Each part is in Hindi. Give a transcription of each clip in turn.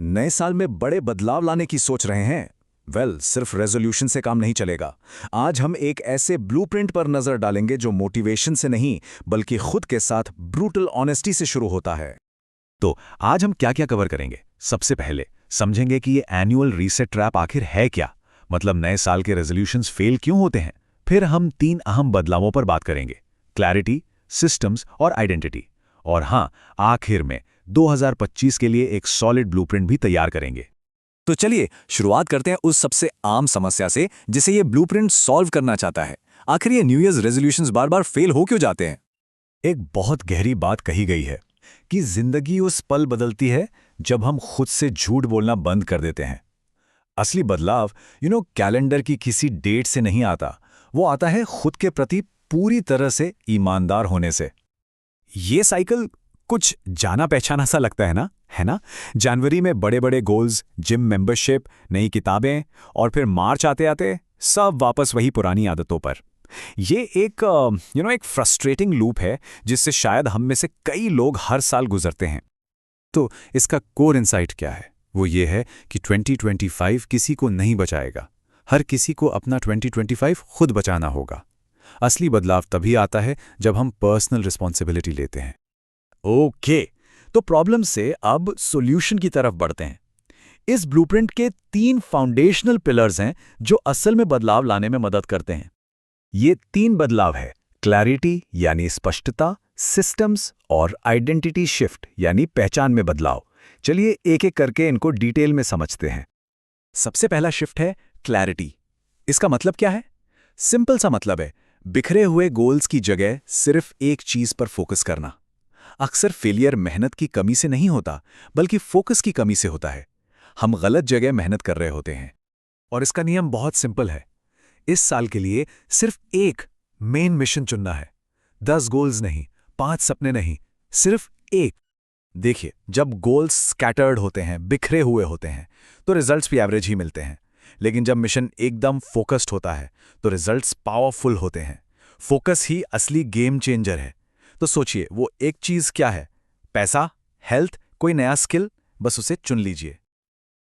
नए साल में बड़े बदलाव लाने की सोच रहे हैं? सिर्फ रेजोल्यूशन से काम नहीं चलेगा। आज हम एक ऐसे ब्लूप्रिंट पर नजर डालेंगे जो मोटिवेशन से नहीं बल्कि खुद के साथ ब्रूटल ऑनेस्टी से शुरू होता है। तो आज हम क्या क्या कवर करेंगे? सबसे पहले समझेंगे कि ये एनुअल रीसेट ट्रैप आखिर है क्या, मतलब नए साल के रेजोल्यूशंस फेल क्यों होते हैं। फिर हम 3 अहम बदलावों पर बात करेंगे: क्लैरिटी, सिस्टम्स और आइडेंटिटी। और हाँ, आखिर में 2025 के लिए एक सॉलिड ब्लूप्रिंट भी तैयार करेंगे। तो चलिए शुरुआत करते हैं उस सबसे आम समस्या से जिसे ये ब्लूप्रिंट सॉल्व करना चाहता है। आखिर ये न्यू ईयर्स रेजोल्यूशंस बार बार फेल हो क्यों जाते हैं? एक बहुत गहरी बात कही गई है कि जिंदगी उस पल बदलती है जब हम खुद से झूठ बोलना बंद कर देते हैं। असली बदलाव कैलेंडर की किसी डेट से नहीं आता, वो आता है खुद के प्रति पूरी तरह से ईमानदार होने से। ये साइकिल कुछ जाना पहचाना सा लगता है ना? जनवरी में बड़े बड़े गोल्स, जिम मेंबरशिप, नई किताबें, और फिर मार्च आते आते सब वापस वही पुरानी आदतों पर। ये एक फ्रस्ट्रेटिंग लूप है जिससे शायद हम में से कई लोग हर साल गुजरते हैं। तो इसका कोर इनसाइट क्या है? वो ये है कि 2025 किसी को नहीं बचाएगा। हर किसी को अपना 2025 खुद बचाना होगा। असली बदलाव तभी आता है जब हम पर्सनल रिस्पॉन्सिबिलिटी लेते हैं। ओके, तो प्रॉब्लम से अब सॉल्यूशन की तरफ बढ़ते हैं। इस ब्लूप्रिंट के 3 फाउंडेशनल पिलर्स हैं जो असल में बदलाव लाने में मदद करते हैं। ये 3 बदलाव है: क्लैरिटी यानी स्पष्टता, सिस्टम्स और आइडेंटिटी शिफ्ट यानी पहचान में बदलाव। चलिए एक एक करके इनको डिटेल में समझते हैं। सबसे पहला शिफ्ट है क्लैरिटी। इसका मतलब क्या है? सिंपल सा मतलब है बिखरे हुए गोल्स की जगह सिर्फ एक चीज पर फोकस करना। अक्सर फेलियर मेहनत की कमी से नहीं होता बल्कि फोकस की कमी से होता है। हम गलत जगह मेहनत कर रहे होते हैं। और इसका नियम बहुत सिंपल है। इस साल के लिए सिर्फ एक मेन मिशन चुनना है। 10 गोल्स नहीं, 5 सपने नहीं, सिर्फ एक। देखिए, जब गोल्स स्कैटर्ड होते हैं, बिखरे हुए होते हैं, तो रिजल्ट्स भी एवरेज ही मिलते हैं। लेकिन जब मिशन एकदम फोकस्ड होता है तो रिजल्ट्स पावरफुल होते हैं। फोकस ही असली गेम चेंजर है। तो सोचिए, वो एक चीज क्या है? पैसा, हेल्थ, कोई नया स्किल? बस उसे चुन लीजिए।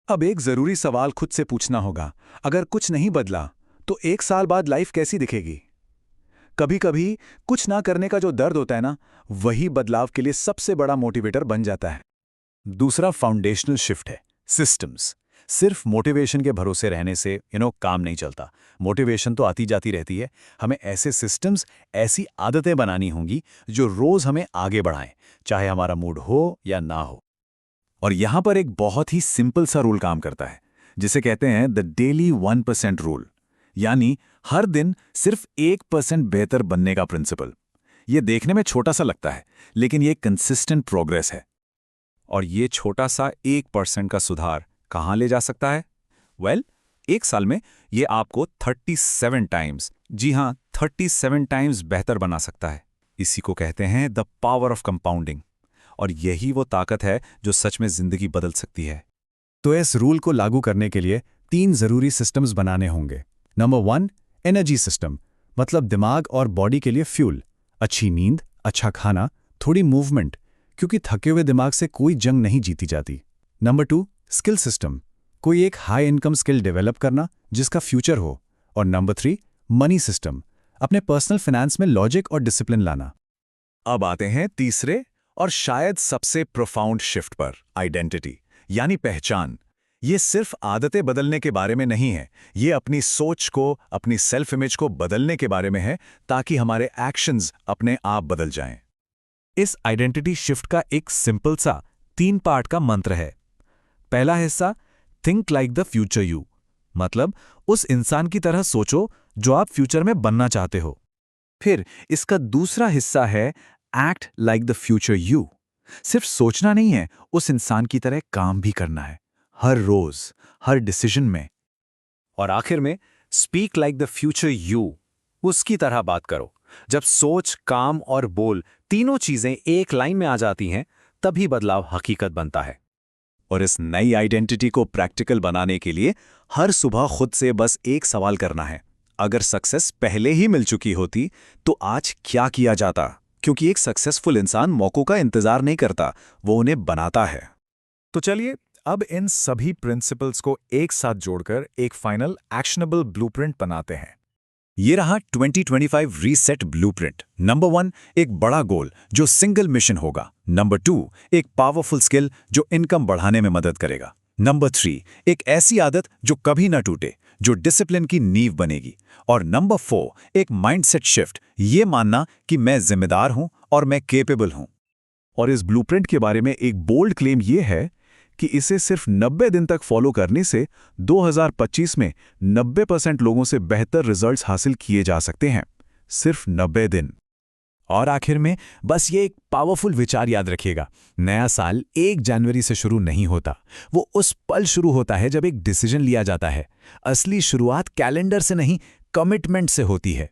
अब एक जरूरी सवाल खुद से पूछना होगा, अगर कुछ नहीं बदला तो 1 साल बाद लाइफ कैसी दिखेगी? कभी कभी कुछ ना करने का जो दर्द होता है ना, वही बदलाव के लिए सबसे बड़ा मोटिवेटर बन जाता है। दूसरा फाउंडेशनल शिफ्ट है सिस्टम्स। सिर्फ मोटिवेशन के भरोसे रहने से काम नहीं चलता। मोटिवेशन तो आती जाती रहती है। हमें ऐसे सिस्टम्स, ऐसी आदतें बनानी होंगी जो रोज हमें आगे बढ़ाएं, चाहे हमारा मूड हो या ना हो। और यहां पर एक बहुत ही सिंपल सा रूल काम करता है जिसे कहते हैं द डेली 1% रूल, यानी हर दिन सिर्फ 1% बेहतर बनने का प्रिंसिपल। ये देखने में छोटा सा लगता है, लेकिन ये कंसिस्टेंट प्रोग्रेस है। और ये छोटा सा 1% का सुधार कहाँ ले जा सकता है? एक साल में ये आपको 37 टाइम्स, जी हाँ 37 टाइम्स बेहतर बना सकता है। इसी को कहते हैं द पावर ऑफ कंपाउंडिंग। और यही वो ताकत है जो सच में जिंदगी बदल सकती है। तो इस रूल को लागू करने के लिए 3 जरूरी सिस्टम्स बनाने होंगे। नंबर 1, एनर्जी सिस्टम, मतलब दिमाग और बॉडी के लिए फ्यूल। अच्छी नींद, अच्छा खाना, थोड़ी मूवमेंट, क्योंकि थके हुए दिमाग से कोई जंग नहीं जीती जाती। नंबर 2, स्किल सिस्टम, कोई एक हाई इनकम स्किल डेवलप करना जिसका फ्यूचर हो। और नंबर 3, मनी सिस्टम, अपने पर्सनल फाइनेंस में लॉजिक और डिसिप्लिन लाना। अब आते हैं तीसरे और शायद सबसे प्रोफाउंड शिफ्ट पर, आइडेंटिटी यानी पहचान। ये सिर्फ आदतें बदलने के बारे में नहीं है, ये अपनी सोच को, अपनी सेल्फ इमेज को बदलने के बारे में है, ताकि हमारे एक्शंस अपने आप बदल जाएं। इस आइडेंटिटी शिफ्ट का एक सिंपल सा 3 पार्ट का मंत्र है। पहला हिस्सा, think like the future you, मतलब उस इंसान की तरह सोचो जो आप फ्यूचर में बनना चाहते हो। फिर इसका दूसरा हिस्सा है, act like the future you. सिर्फ सोचना नहीं है, उस इंसान की तरह काम भी करना है, हर रोज, हर डिसीजन में। और आखिर में, speak like the future you, उसकी तरह बात करो। जब सोच, काम और बोल तीनों चीजें एक लाइन में आ जाती हैं, तभी बदलाव हकीकत बनता है। और इस नई आइडेंटिटी को प्रैक्टिकल बनाने के लिए हर सुबह खुद से बस एक सवाल करना है, अगर सक्सेस पहले ही मिल चुकी होती तो आज क्या किया जाता? क्योंकि एक सक्सेसफुल इंसान मौकों का इंतजार नहीं करता, वो उन्हें बनाता है। तो चलिए अब इन सभी प्रिंसिपल्स को एक साथ जोड़कर एक फाइनल एक्शनेबल ब्लूप्रिंट बनाते हैं। ये रहा 2025 रीसेट ब्लूप्रिंट। नंबर 1, एक बड़ा गोल जो सिंगल मिशन होगा। नंबर 2, एक पावरफुल स्किल जो इनकम बढ़ाने में मदद करेगा। नंबर 3, एक ऐसी आदत जो कभी ना टूटे, जो डिसिप्लिन की नींव बनेगी। और नंबर 4, एक माइंडसेट शिफ्ट, ये मानना कि मैं जिम्मेदार हूं और मैं केपेबल हूं। और इस ब्लूप्रिंट के बारे में एक बोल्ड क्लेम ये है कि इसे सिर्फ 90 दिन तक फॉलो करने से 2025 में 90% लोगों से बेहतर रिजल्ट्स हासिल किए जा सकते हैं। सिर्फ 90 दिन। और आखिर में बस ये एक पावरफुल विचार याद रखिएगा, नया साल 1 जनवरी से शुरू नहीं होता, वो उस पल शुरू होता है जब एक डिसीजन लिया जाता है। असली शुरुआत कैलेंडर से नहीं, कमिटमेंट से होती है।